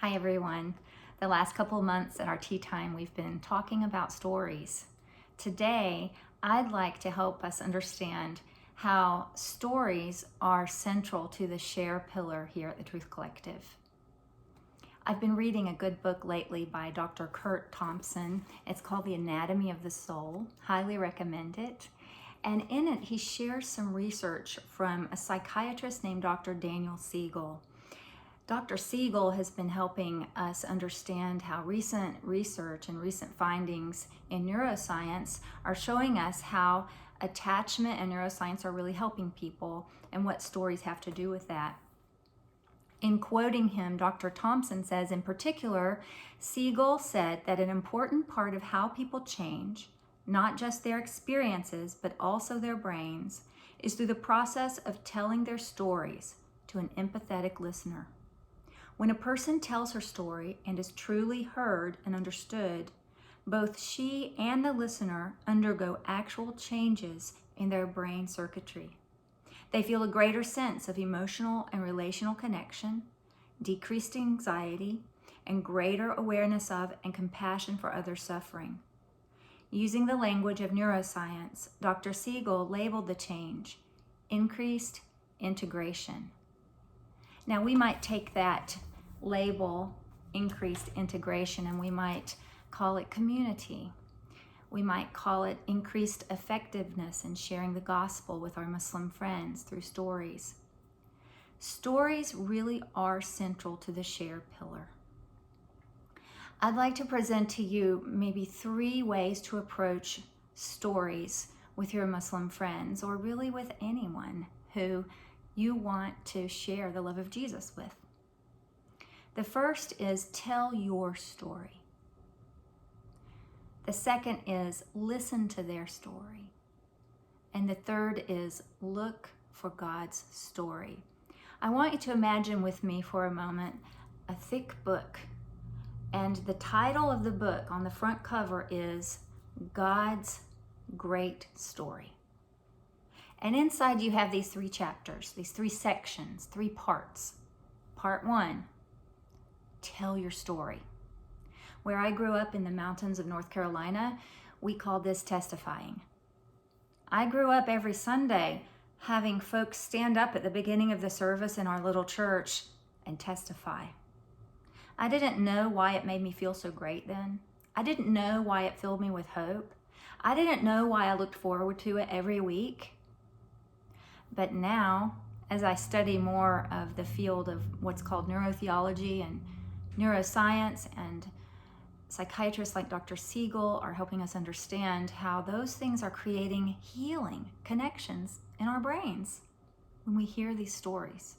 Hi everyone. The last couple of months at our tea time, we've been talking about stories. Today, I'd like to help us understand how stories are central to the share pillar here at the Truth Collective. I've been reading a good book lately by Dr. Kurt Thompson. It's called The Anatomy of the Soul. Highly recommend it. And in it, he shares some research from a psychiatrist named Dr. Daniel Siegel. Dr. Siegel has been helping us understand how recent research and recent findings in neuroscience are showing us how attachment and neuroscience are really helping people and what stories have to do with that. In quoting him, Dr. Thompson says, in particular, Siegel said that an important part of how people change, not just their experiences, but also their brains, is through the process of telling their stories to an empathetic listener. When a person tells her story and is truly heard and understood, both she and the listener undergo actual changes in their brain circuitry. They feel a greater sense of emotional and relational connection, decreased anxiety, and greater awareness of and compassion for others' suffering. Using the language of neuroscience, Dr. Siegel labeled the change increased integration. Now, we might take that label, increased integration, and we might call it community. We might call it increased effectiveness in sharing the gospel with our Muslim friends through stories. Stories really are central to the share pillar. I'd like to present to you maybe 3 ways to approach stories with your Muslim friends, or really with anyone who you want to share the love of Jesus with. The first is tell your story. The second is listen to their story. And the third is look for God's story. I want you to imagine with me for a moment a thick book. And the title of the book on the front cover is God's Great Story. And inside you have these 3 chapters, these 3 sections, 3 parts. Part 1, tell your story. Where I grew up in the mountains of North Carolina, we called this testifying. I grew up every Sunday having folks stand up at the beginning of the service in our little church and testify. I didn't know why it made me feel so great then. I didn't know why it filled me with hope. I didn't know why I looked forward to it every week. But now, as I study more of the field of what's called neurotheology and neuroscience, and psychiatrists like Dr. Siegel are helping us understand how those things are creating healing connections in our brains when we hear these stories,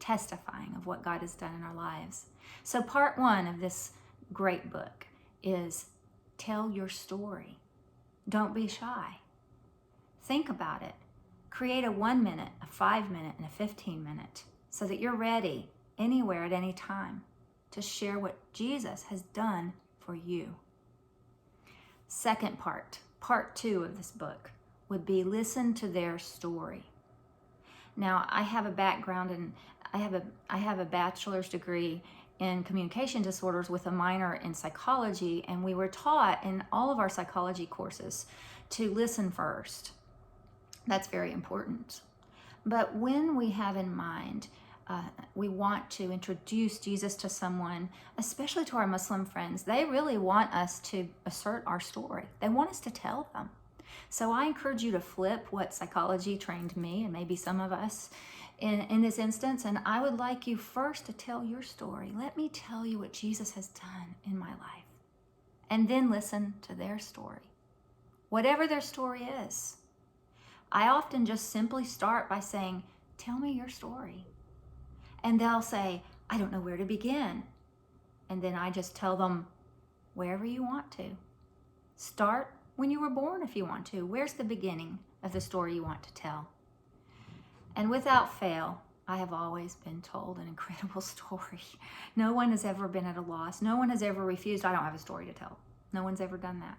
testifying of what God has done in our lives. So part 1 of this great book is tell your story. Don't be shy. Think about it. Create a 1 minute, a 5 minute, and a 15 minute so that you're ready anywhere at any time to share what Jesus has done for you. Second part 2 of this book would be listen to their story. Now, I have a background and I have a bachelor's degree in communication disorders with a minor in psychology, and we were taught in all of our psychology courses to listen first. That's very important. But when we have in mind, we want to introduce Jesus to someone, especially to our Muslim friends, they really want us to assert our story. They want us to tell them. So I encourage you to flip what psychology trained me, and maybe some of us in this instance, and I would like you first to tell your story. Let me tell you what Jesus has done in my life. And then listen to their story, whatever their story is. I often just simply start by saying, tell me your story. And they'll say, I don't know where to begin. And then I just tell them, wherever you want to. Start when you were born if you want to. Where's the beginning of the story you want to tell? And without fail, I have always been told an incredible story. No one has ever been at a loss. No one has ever refused, I don't have a story to tell. No one's ever done that.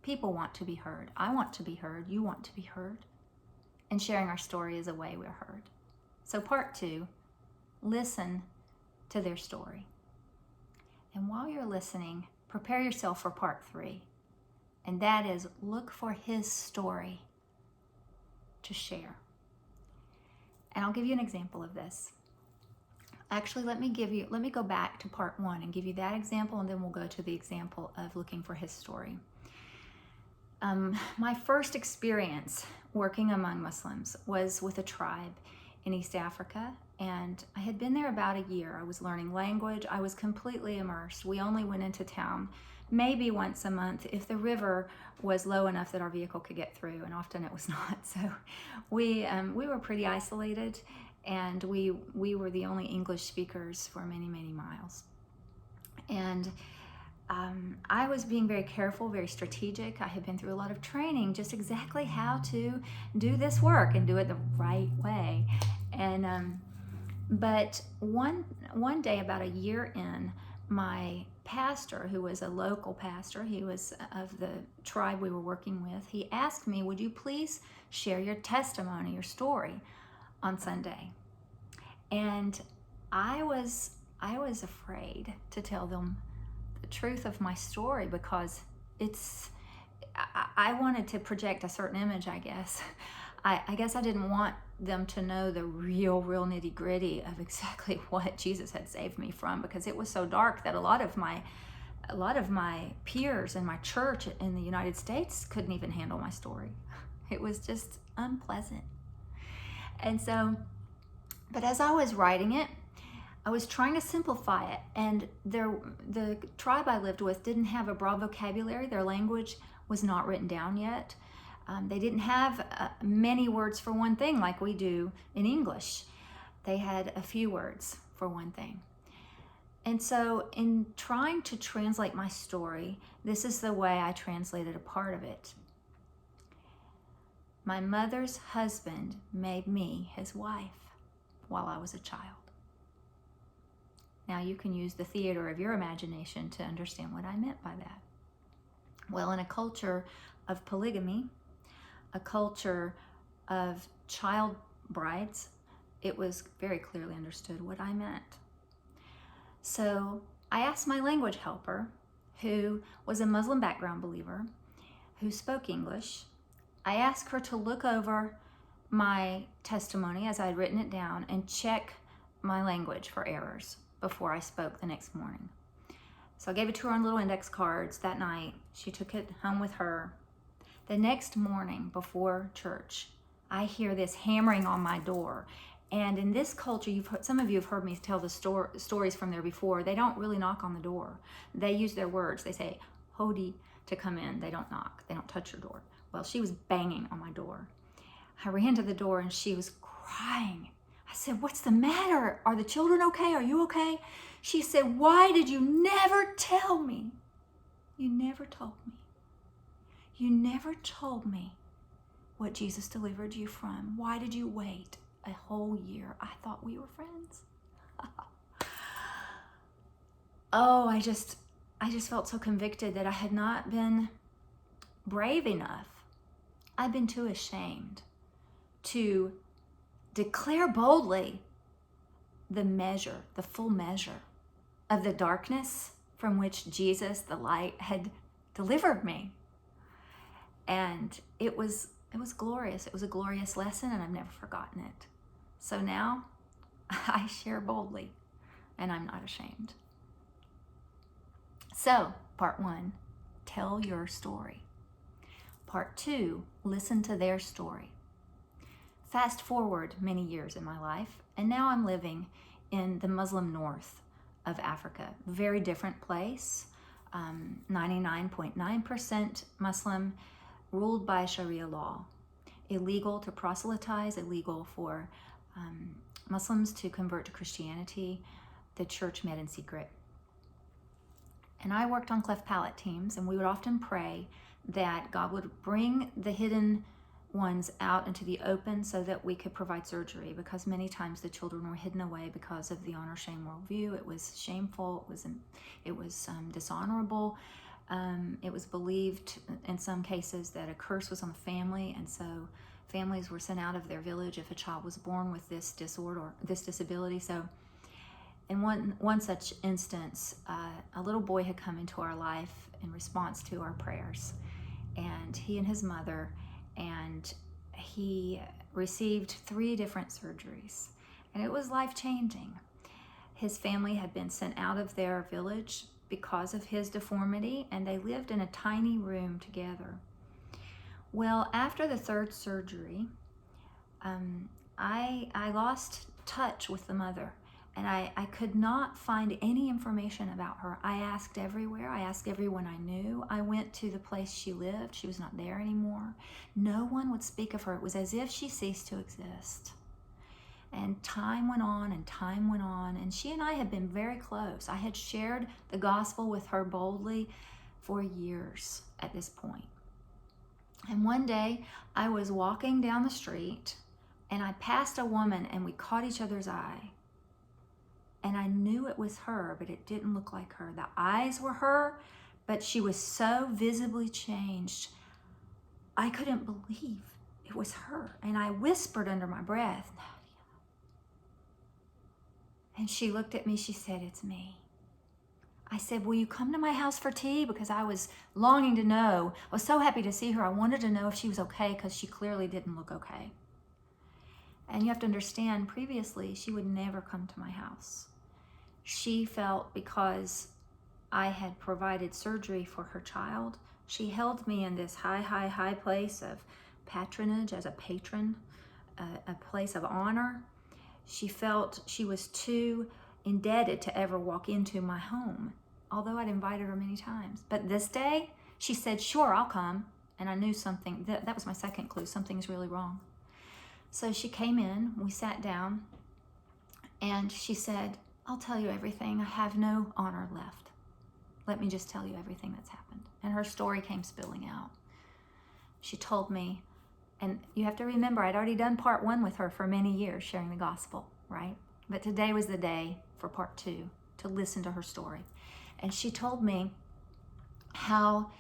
People want to be heard. I want to be heard. You want to be heard. And sharing our story is a way we're heard. So part 2, listen to their story. And while you're listening, prepare yourself for part 3. And that is look for his story to share. And I'll give you an example of this. Actually, let me go back to part 1 and give you that example, and then we'll go to the example of looking for his story. My first experience working among Muslims was with a tribe in East Africa, and I had been there about a year. I was learning language. I was completely immersed. We only went into town maybe once a month if the river was low enough that our vehicle could get through, and often it was not. So we were pretty isolated, and we were the only English speakers for many, many miles. And I was being very careful, very strategic. I had been through a lot of training, just exactly how to do this work and do it the right way. And but one day, about a year in, my pastor, who was a local pastor, he was of the tribe we were working with, he asked me, would you please share your testimony, your story on Sunday? And I was afraid to tell them the truth of my story, because I wanted to project a certain image, I guess. I guess I didn't want them to know the real nitty gritty of exactly what Jesus had saved me from, because it was so dark that a lot of my peers in my church in the United States couldn't even handle my story. It was just unpleasant. And so, but as I was writing it, I was trying to simplify it, and the tribe I lived with didn't have a broad vocabulary. Their language was not written down yet. They didn't have many words for one thing like we do in English. They had a few words for one thing. And so in trying to translate my story, this is the way I translated a part of it. My mother's husband made me his wife while I was a child. Now you can use the theater of your imagination to understand what I meant by that. Well, in a culture of polygamy, a culture of child brides, it was very clearly understood what I meant. So I asked my language helper, who was a Muslim background believer, who spoke English. I asked her to look over my testimony as I had written it down and check my language for errors before I spoke the next morning. So I gave it to her on little index cards that night. She took it home with her. The next morning before church, I hear this hammering on my door. And in this culture, some of you have heard me tell the stories from there before. They don't really knock on the door. They use their words. They say, Hodi, to come in. They don't knock. They don't touch your door. Well, she was banging on my door. I ran to the door and she was crying. I said, what's the matter? Are the children okay? Are you okay? She said, why did you never tell me? You never told me. You never told me what Jesus delivered you from. Why did you wait a whole year? I thought we were friends. Oh, I just felt so convicted that I had not been brave enough. I've been too ashamed to declare boldly the full measure of the darkness from which Jesus, the light, had delivered me. And it was glorious. It was a glorious lesson, and I've never forgotten it. So now I share boldly, and I'm not ashamed. So, part 1, tell your story. Part 2, listen to their story. Fast forward many years in my life, and now I'm living in the Muslim north of Africa. Very different place, 99.9% Muslim, ruled by Sharia law. Illegal to proselytize, illegal for Muslims to convert to Christianity. The church met in secret. And I worked on cleft palate teams, and we would often pray that God would bring the hidden ones out into the open so that we could provide surgery, because many times the children were hidden away because of the honor-shame worldview. It was shameful, it was dishonorable. It was believed in some cases that a curse was on the family, and so families were sent out of their village if a child was born with this disorder, this disability. So In one such instance, a little boy had come into our life in response to our prayers, and he and his mother, and he received 3 different surgeries, and it was life-changing. His family had been sent out of their village because of his deformity, and they lived in a tiny room together. Well, after the 3rd surgery, I lost touch with the mother, and I could not find any information about her. I asked everywhere. I asked everyone I knew. I went to the place she lived. She was not there anymore. No one would speak of her. It was as if she ceased to exist. And time went on and time went on, and she and I had been very close. I had shared the gospel with her boldly for years at this point. And one day I was walking down the street, and I passed a woman, and we caught each other's eye. And I knew it was her, but it didn't look like her. The eyes were her, but she was so visibly changed. I couldn't believe it was her. And I whispered under my breath, Nadia. And she looked at me, she said, "It's me." I said, "Will you come to my house for tea?" Because I was longing to know. I was so happy to see her. I wanted to know if she was okay, because she clearly didn't look okay. And you have to understand, previously, she would never come to my house. She felt, because I had provided surgery for her child, she held me in this high place of patronage as a patron, a place of honor. She felt she was too indebted to ever walk into my home, although I'd invited her many times. But this day, she said, "Sure, I'll come." And I knew something, that was my second clue, something's really wrong. So she came in, we sat down, and she said, "I'll tell you everything. I have no honor left. Let me just tell you everything that's happened." And her story came spilling out. She told me, and you have to remember, I'd already done part 1 with her for many years, sharing the gospel, right? But today was the day for part 2, to listen to her story. And she told me how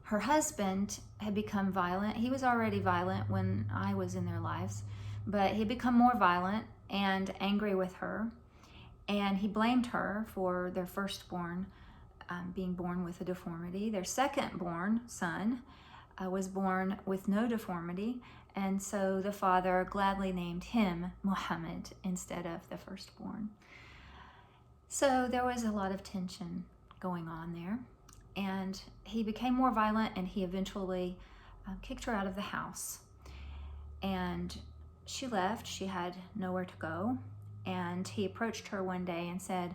her husband had become violent. He was already violent when I was in their lives, but he'd become more violent and angry with her. And he blamed her for their firstborn being born with a deformity. Their second-born son was born with no deformity, and so the father gladly named him Muhammad instead of the firstborn. So there was a lot of tension going on there, and he became more violent, and he eventually kicked her out of the house. And she left. She had nowhere to go, and he approached her one day and said,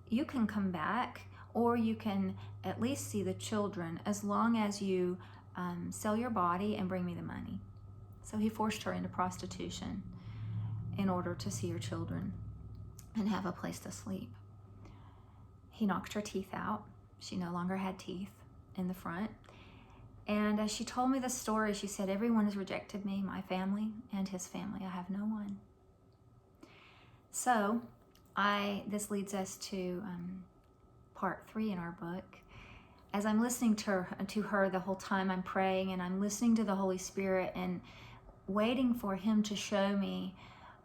"You can come back, or you can at least see the children, as long as you sell your body and bring me the money." So he forced her into prostitution in order to see her children and have a place to sleep. He knocked her teeth out. She no longer had teeth in the front. And as she told me the story, she said, "Everyone has rejected me, my family and his family. I have no one." So this leads us to part 3 in our book. As I'm listening to her the whole time, I'm praying, and I'm listening to the Holy Spirit and waiting for him to show me,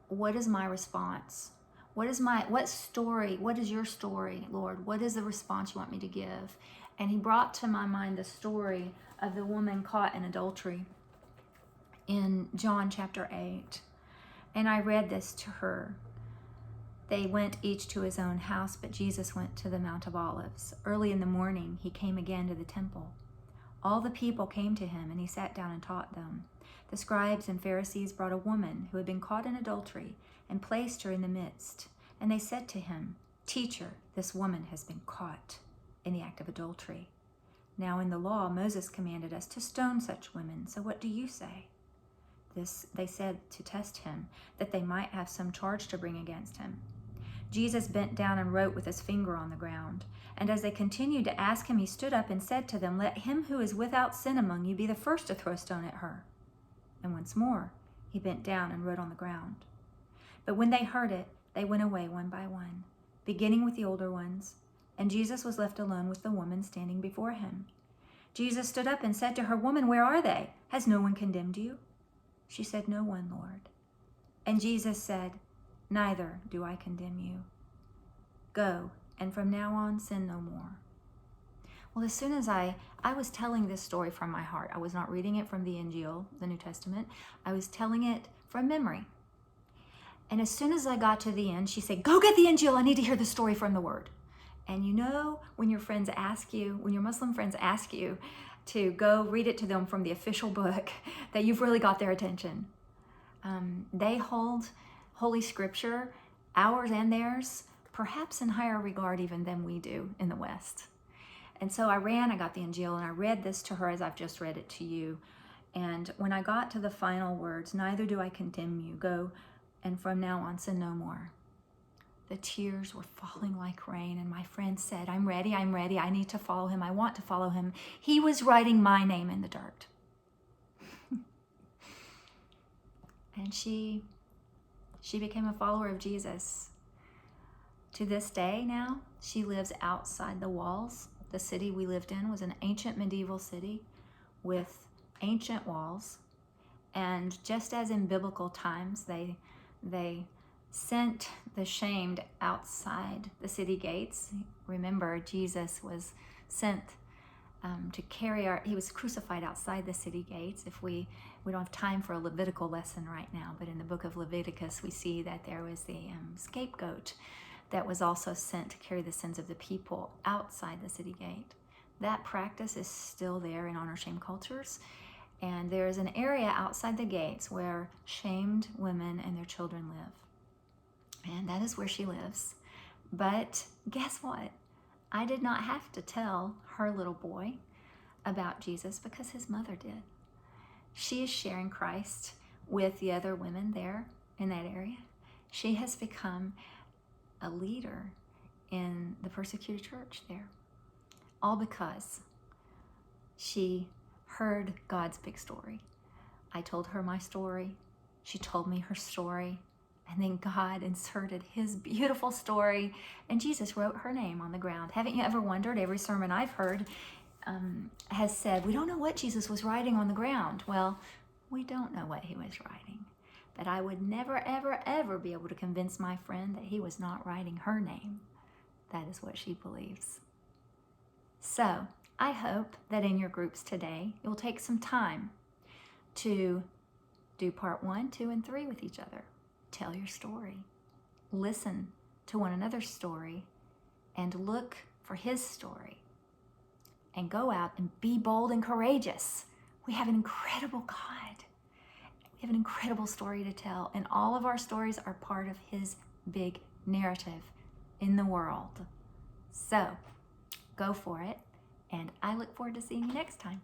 what is my response? What story? What is your story, Lord? What is the response you want me to give? And he brought to my mind the story of the woman caught in adultery in John chapter 8. And I read this to her. They went each to his own house, but Jesus went to the Mount of Olives. Early in the morning, he came again to the temple. All the people came to him, and he sat down and taught them. The scribes and Pharisees brought a woman who had been caught in adultery and placed her in the midst. And they said to him, "Teacher, this woman has been caught in the act of adultery. Now in the law, Moses commanded us to stone such women. So what do you say?" This they said to test him, that they might have some charge to bring against him. Jesus bent down and wrote with his finger on the ground. And as they continued to ask him, he stood up and said to them, "Let him who is without sin among you be the first to throw a stone at her." And once more, he bent down and wrote on the ground. But when they heard it, they went away one by one, beginning with the older ones. And Jesus was left alone with the woman standing before him. Jesus stood up and said to her, "Woman, where are they? Has no one condemned you?" She said, "No one, Lord." And Jesus said, "Neither do I condemn you. Go, and from now on, sin no more. Well, as soon as I was telling this story from my heart. I was not reading it from the Injil, the New Testament. I was telling it from memory. And as soon as I got to the end, she said, go get the Injil. I need to hear the story from the Word. And you know, when your friends ask you, when your Muslim friends ask you to go read it to them from the official book, that you've really got their attention. They hold Holy Scripture, ours and theirs, perhaps in higher regard even than we do in the West. And so I got the Injil, and I read this to her as I've just read it to you. And when I got to the final words, neither do I condemn you, go, and from now on sin no more, the tears were falling like rain, and my friend said, I'm ready, I need to follow him, I want to follow him. He was writing my name in the dirt. And she became a follower of Jesus. To this day now, she lives outside the walls. The city we lived in was an ancient medieval city with ancient walls. And just as in biblical times, they sent the shamed outside the city gates. Remember, Jesus was sent to carry he was crucified outside the city gates. If we don't have time for a Levitical lesson right now, but in the book of Leviticus, we see that there was the scapegoat that was also sent to carry the sins of the people outside the city gate. That practice is still there in honor-shame cultures. And there is an area outside the gates where shamed women and their children live. And that is where she lives. But guess what? I did not have to tell her little boy about Jesus because his mother did. She is sharing Christ with the other women there in that area. She has become a leader in the persecuted church there, all because she heard God's big story. I told her my story. She told me her story. And then God inserted his beautiful story, and Jesus wrote her name on the ground. Haven't you ever wondered? Every sermon I've heard has said, we don't know what Jesus was writing on the ground. Well, we don't know what he was writing. But I would never, ever, ever be able to convince my friend that he was not writing her name. That is what she believes. So I hope that in your groups today, you'll take some time to do part 1, 2, and 3 with each other. Tell your story. Listen to one another's story and look for his story. And go out and be bold and courageous. We have an incredible God. We have an incredible story to tell, and all of our stories are part of his big narrative in the world. So, go for it, and I look forward to seeing you next time.